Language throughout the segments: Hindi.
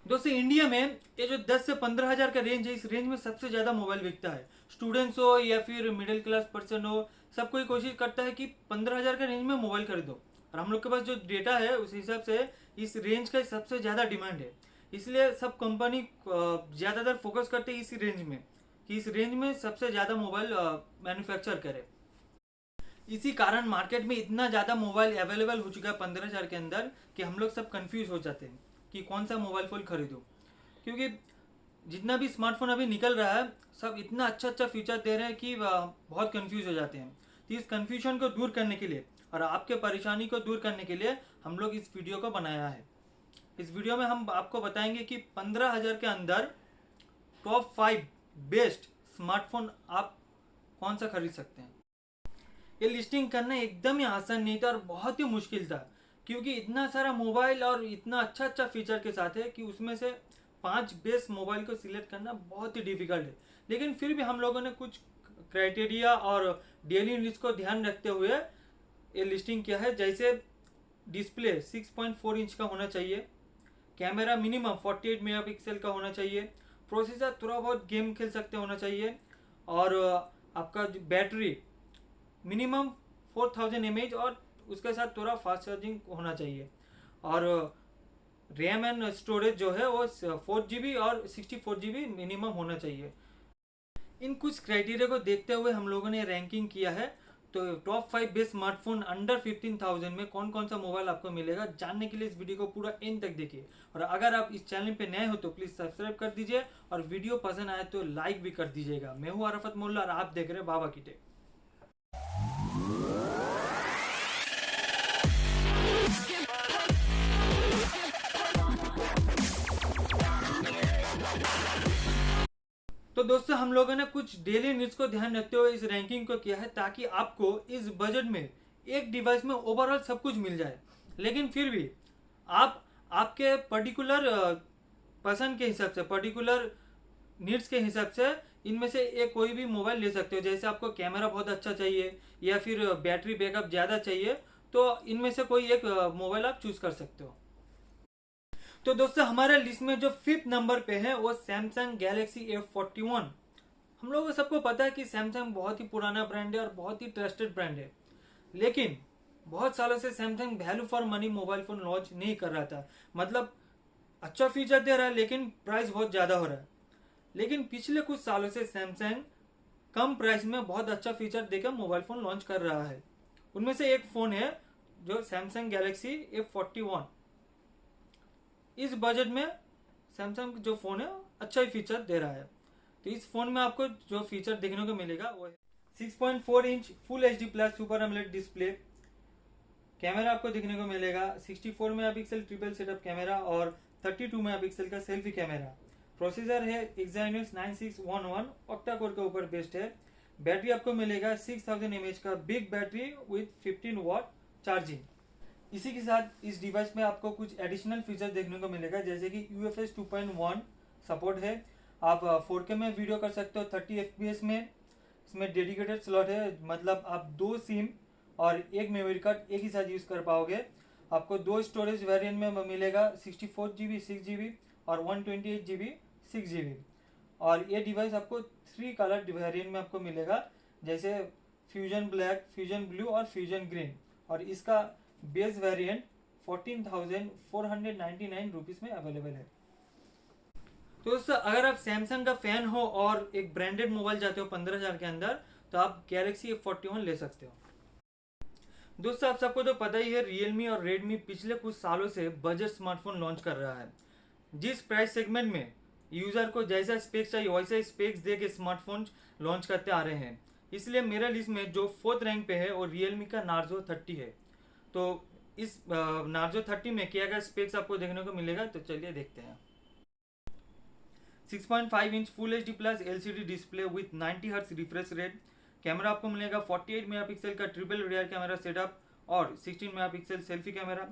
दोस्तों इंडिया में ये जो 10 से 15 हज़ार का रेंज है, इस रेंज में सबसे ज़्यादा मोबाइल बिकता है। स्टूडेंट्स हो या फिर मिडिल क्लास पर्सन हो, सब कोई कोशिश करता है कि 15 हज़ार का रेंज में मोबाइल खरीदो। और हम लोग के पास जो डेटा है उस हिसाब से इस रेंज का सबसे ज़्यादा डिमांड है। इसलिए सब कंपनी ज़्यादातर फोकस करते हैं इसी रेंज में, कि इस रेंज में सबसे ज़्यादा मोबाइल मैन्युफैक्चर करे। इसी कारण मार्केट में इतना ज़्यादा मोबाइल अवेलेबल हो चुका है 15 हज़ार के अंदर कि हम लोग सब कंफ्यूज हो जाते हैं कि कौन सा मोबाइल फ़ोन खरीदो। क्योंकि जितना भी स्मार्टफोन अभी निकल रहा है, सब इतना अच्छा अच्छा फीचर दे रहे हैं कि बहुत कंफ्यूज हो जाते हैं। तो इस कंफ्यूजन को दूर करने के लिए और आपके परेशानी को दूर करने के लिए हम लोग इस वीडियो को बनाया है। इस वीडियो में हम आपको बताएंगे कि 15 हज़ार के अंदर टॉप 5 बेस्ट स्मार्टफोन आप कौन सा खरीद सकते हैं। ये लिस्टिंग करना एकदम ही आसान नहीं था और बहुत ही मुश्किल था, क्योंकि इतना सारा मोबाइल और इतना अच्छा अच्छा फीचर के साथ है कि उसमें से 5 बेस्ट मोबाइल को सिलेक्ट करना बहुत ही डिफिकल्ट है। लेकिन फिर भी हम लोगों ने कुछ क्राइटेरिया और डेली नीड्स को ध्यान रखते हुए ये लिस्टिंग किया है। जैसे डिस्प्ले 6.4 इंच का होना चाहिए, कैमरा मिनिमम 48 मेगापिक्सल का होना चाहिए, प्रोसेसर थोड़ा बहुत गेम खेल सकते होना चाहिए, और आपका बैटरी मिनिमम 4000 mAh और उसके साथ थोड़ा फास्ट चार्जिंग होना चाहिए, और रैम एंड स्टोरेज जो है वो 4 GB और 64 GB मिनिमम होना चाहिए। इन कुछ क्राइटेरिया को देखते हुए हम लोगों ने रैंकिंग किया है। तो टॉप 5 बेस्ट स्मार्टफोन अंडर 15,000 में कौन कौन सा मोबाइल आपको मिलेगा, जानने के लिए इस वीडियो को पूरा एंड तक देखिए। और अगर आप इस चैनल पे नए हो तो प्लीज़ सब्सक्राइब कर दीजिए, और वीडियो पसंद आए तो लाइक भी कर दीजिएगा। मैं हूँ अरफत मोल्ला और आप देख रहे हैं बाबा की टेक। तो दोस्तों हम लोगों ने कुछ डेली नीड्स को ध्यान रखते हुए इस रैंकिंग को किया है, ताकि आपको इस बजट में एक डिवाइस में ओवरऑल सब कुछ मिल जाए। लेकिन फिर भी आप आपके पर्टिकुलर पसंद के हिसाब से, पर्टिकुलर नीड्स के हिसाब से इनमें से एक कोई भी मोबाइल ले सकते हो। जैसे आपको कैमरा बहुत अच्छा चाहिए या फिर बैटरी बैकअप ज़्यादा चाहिए, तो इनमें से कोई एक मोबाइल आप चूज कर सकते हो। तो दोस्तों हमारे लिस्ट में जो 5th नंबर पे है वो सैमसंग गैलेक्सी F41। हम लोगों को सबको पता है कि सैमसंग बहुत ही पुराना ब्रांड है और बहुत ही ट्रस्टेड ब्रांड है। लेकिन बहुत सालों से Samsung value for money mobile phone launch नहीं कर रहा था। मतलब अच्छा फीचर दे रहा है लेकिन प्राइस बहुत ज़्यादा हो रहा है। लेकिन पिछले कुछ सालों से सैमसंग कम प्राइस में बहुत अच्छा फीचर देकर मोबाइल फोन लॉन्च कर रहा है। उनमें से एक फ़ोन है जो सैमसंग गैलेक्सी F41। इस बजट में सैमसंग जो फ़ोन है अच्छा ही फीचर दे रहा है। तो इस फ़ोन में आपको जो फीचर देखने को मिलेगा वो है 6.4 inch full H D plus super AMOLED display. Camera आपको देखने को मिलेगा 64 मेगापिक्सल ट्रिपल सेटअप कैमरा और 32 मेगापिक्सल का सेल्फी कैमरा। प्रोसेसर है Exynos 9611 ऑक्टा कोर के ऊपर बेस्ड है। बैटरी आपको मिलेगा 6000 mAh का big battery with 15 watt charging. इसी के साथ इस डिवाइस में आपको कुछ एडिशनल फीचर देखने को मिलेगा, जैसे कि UFS 2.1 सपोर्ट है। आप 4K में वीडियो कर सकते हो 30 FPS में। इसमें डेडिकेटेड स्लॉट है, मतलब आप 2 सिम और एक मेमोरी कार्ड एक ही साथ यूज़ कर पाओगे। आपको 2 स्टोरेज वेरिएंट में मिलेगा 64 GB 6 GB और 128 GB 6 GB। और ये डिवाइस आपको 3 कलर वेरिएंट में आपको मिलेगा, जैसे फ्यूजन ब्लैक, फ्यूजन ब्लू और फ्यूजन ग्रीन। और इसका बेस वेरिएंट 14,499 रुपीज़ में अवेलेबल है। तो दोस्तों अगर आप सैमसंग का फैन हो और एक ब्रांडेड मोबाइल चाहते हो 15,000 के अंदर, तो आप गैलेक्सी F41 ले सकते हो। दोस्तों आप सबको तो पता ही है, रियलमी और रेडमी पिछले कुछ सालों से बजट स्मार्टफोन लॉन्च कर रहा है। जिस प्राइस सेगमेंट में यूज़र को जैसा स्पेक्स चाहिए वैसा स्पेक्स दे के स्मार्टफोन लॉन्च करते आ रहे हैं। इसलिए मेरा लिस्ट में जो 4th रैंक पे है वो रियलमी का नार्जो 30 है। तो इस नार्जो 30 में क्या क्या स्पेक्स आपको देखने को मिलेगा, तो चलिए देखते हैं। 6.5 inch full H D plus LCD display with 90 hertz refresh rate. Camera आपको मिलेगा 48 मेगापिक्सल का ट्रिपल रियर कैमरा सेटअप और 16 मेगापिक्सल सेल्फी कैमरा।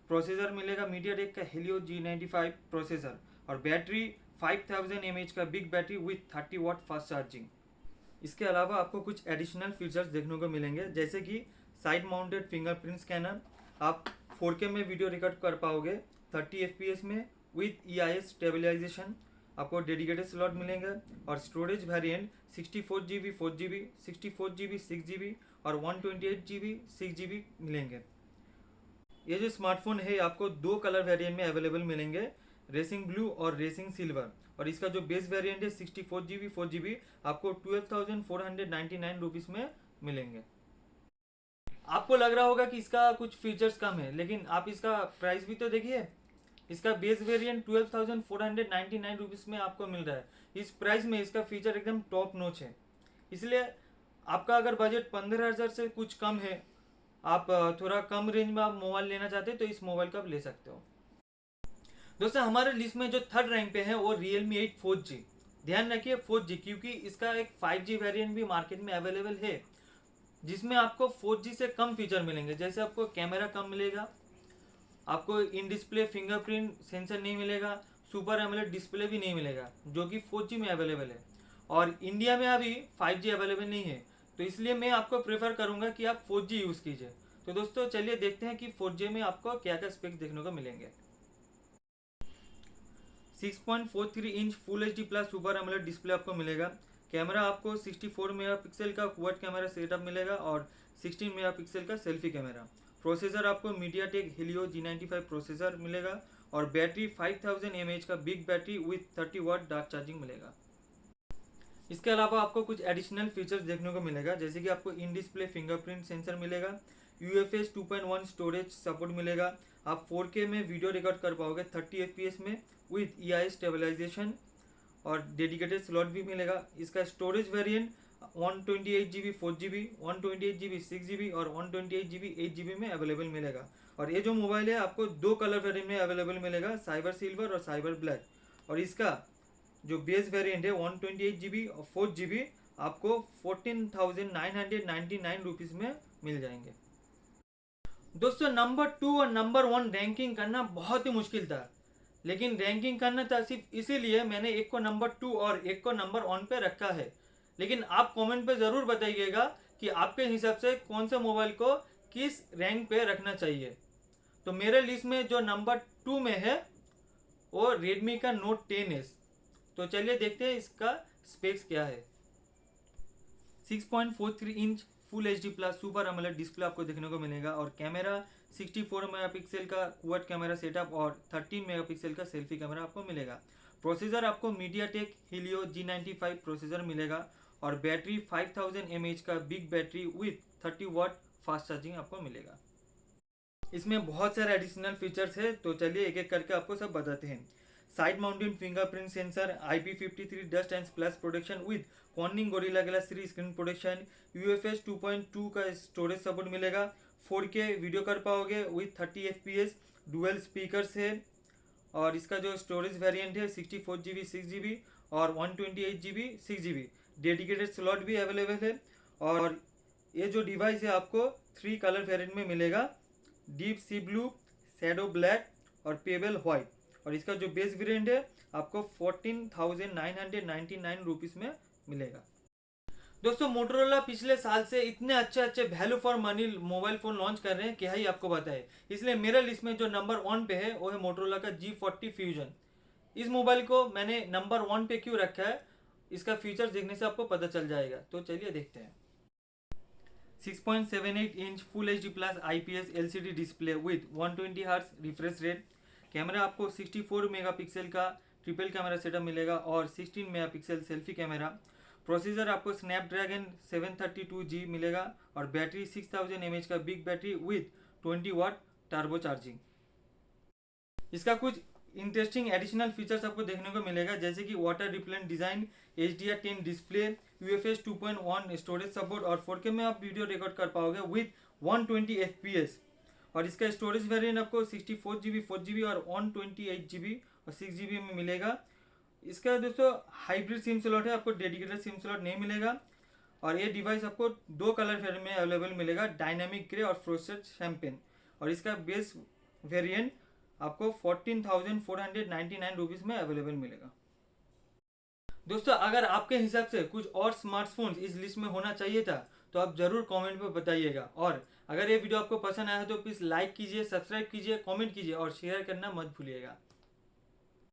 प्रोसेसर मिलेगा मीडियाटेक का हेलियो G95 प्रोसेसर, और बैटरी 5000 mAh का big battery with 30 watt fast charging. इसके अलावा आपको कुछ एडिशनल फीचर्स देखने को मिलेंगे, जैसे कि साइड माउंटेड फिंगरप्रिंट स्कैनर। आप 4K में वीडियो रिकॉर्ड कर पाओगे 30 FPS में विथ EIS स्टेबलाइजेशन, आपको डेडिकेटेड स्लॉट मिलेंगे। और storage variant 64 GB 4 GB, 64 GB 6 GB और 128 GB 6 GB मिलेंगे। ये जो स्मार्टफोन है आपको दो कलर वेरिएंट में अवेलेबल मिलेंगे, रेसिंग ब्लू और रेसिंग सिल्वर। और इसका जो बेस वेरिएंट है 64 GB 4 GB आपको 12,499 रुपीज़ में मिलेंगे। आपको लग रहा होगा कि इसका कुछ फीचर्स कम है, लेकिन आप इसका प्राइस भी तो देखिए। इसका बेस वेरिएंट 12,499 रुपीज़ में आपको मिल रहा है। इस प्राइस में इसका फीचर एकदम टॉप नॉच है। इसलिए आपका अगर बजट 15,000 से कुछ कम है, आप थोड़ा कम रेंज में आप मोबाइल लेना चाहते हैं तो इस मोबाइल को आप ले सकते हो। दोस्तों हमारे लिस्ट में जो थर्ड रैंक पे है वो Realme 8 4G। ध्यान रखिए 4G, क्योंकि इसका एक 5G वेरिएंट भी मार्केट में अवेलेबल है, जिसमें आपको 4G से कम फीचर मिलेंगे। जैसे आपको कैमरा कम मिलेगा, आपको इन डिस्प्ले फिंगरप्रिंट सेंसर नहीं मिलेगा, सुपर एमोलेड डिस्प्ले भी नहीं मिलेगा, जो कि 4G में अवेलेबल है। और इंडिया में अभी 5G अवेलेबल नहीं है, तो इसलिए मैं आपको प्रेफर करूंगा कि आप 4G यूज़ कीजिए। तो दोस्तों चलिए देखते हैं कि 4G में आपको क्या क्या स्पेक्स देखने को मिलेंगे। 6.43 inch full HD plus super AMOLED display आपको मिलेगा। कैमरा आपको 64 मेगापिक्सल का क्वाड कैमरा सेटअप मिलेगा और 16 मेगापिक्सल का सेल्फी कैमरा। प्रोसेसर आपको MediaTek Helio G95 प्रोसेसर मिलेगा और बैटरी 5000 mAh का big battery with 30 watt dark charging मिलेगा। इसके अलावा आपको कुछ एडिशनल फीचर्स देखने को मिलेगा, जैसे कि आपको इन डिस्प्ले फिंगरप्रिंट सेंसर मिलेगा, UFS 2.1 स्टोरेज सपोर्ट मिलेगा, आप 4K में वीडियो रिकॉर्ड कर पाओगे 30 FPS में विथ EIS स्टेबलाइजेशन और डेडिकेटेड स्लॉट भी मिलेगा। इसका storage variant 128 GB 4 GB, 128 GB 6 GB और 128 GB 8 GB में अवेलेबल मिलेगा। और ये जो मोबाइल है आपको दो कलर वेरिएंट में अवेलेबल मिलेगा, साइबर सिल्वर और साइबर ब्लैक। और इसका जो बेस वेरिएंट है 128 GB और 4 GB आपको 14,999 रुपीज़ में मिल जाएंगे। दोस्तों नंबर 2 और नंबर 1 रैंकिंग करना बहुत ही मुश्किल था, लेकिन रैंकिंग करना था सिर्फ इसीलिए मैंने एक को नंबर 2 और एक को नंबर 1 पे रखा है। लेकिन आप कमेंट पे ज़रूर बताइएगा कि आपके हिसाब से कौन से मोबाइल को किस रैंक पे रखना चाहिए। तो मेरे लिस्ट में जो नंबर 2 में है वो Redmi का Note 10S। तो चलिए देखते हैं इसका स्पेक्स क्या है। 6.43 inch full HD plus super AMOLED display आपको देखने को मिलेगा और कैमरा 64 मेगापिक्सल का क्वाड कैमरा सेटअप और 13 मेगापिक्सल का सेल्फी कैमरा आपको मिलेगा। प्रोसेसर आपको MediaTek Helio G95 प्रोसेसर मिलेगा और बैटरी 5000 mAh का big battery with 30 watt fast charging आपको मिलेगा। इसमें बहुत सारे एडिशनल फीचर्स है, तो चलिए एक एक करके आपको सब बताते हैं। Side mounted fingerprint sensor, IP53 dust and splash protection with cornering gorilla glass 3 screen protection, UFS 2.2 का स्टोरेज सपोर्ट मिलेगा, 4K वीडियो कर पाओगे विथ 30 FPS, डुअल स्पीकर्स है। और इसका जो स्टोरेज वेरिएंट है 64 GB 6 GB और 128 GB 6 GB, डेडिकेटेड स्लॉट भी अवेलेबल है। और ये जो डिवाइस है आपको 3 कलर वेरिएंट में मिलेगा, deep sea blue, shadow black और पेबल व्हाइट। और इसका जो बेस वेरिएंट है आपको 14,999 रुपीज़ में मिलेगा। दोस्तों मोटोरोला पिछले साल से इतने अच्छे अच्छे value for money mobile phone launch कर रहे हैं, क्या ही आपको बताए। इसलिए मेरे लिस्ट में जो नंबर 1 पे है वो है मोटोरोला का G40 फ्यूजन। इस मोबाइल को मैंने नंबर 1 पे क्यों रखा है, इसका फीचर्स देखने से आपको पता चल जाएगा। तो चलिए देखते हैं। 6.78 inch full HD plus IPS LCD display with 120 hertz refresh rate. Camera आपको 64 मेगापिक्सल का ट्रिपल कैमरा सेटअप मिलेगा और 16 मेगापिक्सल सेल्फी कैमरा। प्रोसेसर आपको स्नैपड्रैगन 732G मिलेगा और बैटरी 6000 mAh का big battery with 20 watt turbo charging. इसका कुछ इंटरेस्टिंग एडिशनल फीचर्स आपको देखने को मिलेगा, जैसे कि water repellent design, HDR10 display, UFS 2.1 storage support और 4K में आप वीडियो रिकॉर्ड कर पाओगे विथ 120 FPS। और इसका स्टोरेज वेरिएंट आपको 64 GB 4 GB और 128 GB और 6 GB में मिलेगा। इसका दोस्तों हाइब्रिड सिम स्लॉट है, आपको डेडिकेटेड सिम स्लॉट नहीं मिलेगा। और ये डिवाइस आपको दो कलर वेरिएंट में अवेलेबल मिलेगा, डायनामिक ग्रे और फ्रोस्टेड शैम्पेन। और इसका बेस वेरिएंट आपको 14,499 रुपीज़ में अवेलेबल मिलेगा। दोस्तों अगर आपके हिसाब से कुछ और स्मार्टफोन्स इस लिस्ट में होना चाहिए था तो आप ज़रूर कमेंट में बताइएगा। और अगर ये वीडियो आपको पसंद आया तो प्लीज़ लाइक कीजिए, सब्सक्राइब कीजिए, कमेंट कीजिए और शेयर करना मत भूलिएगा।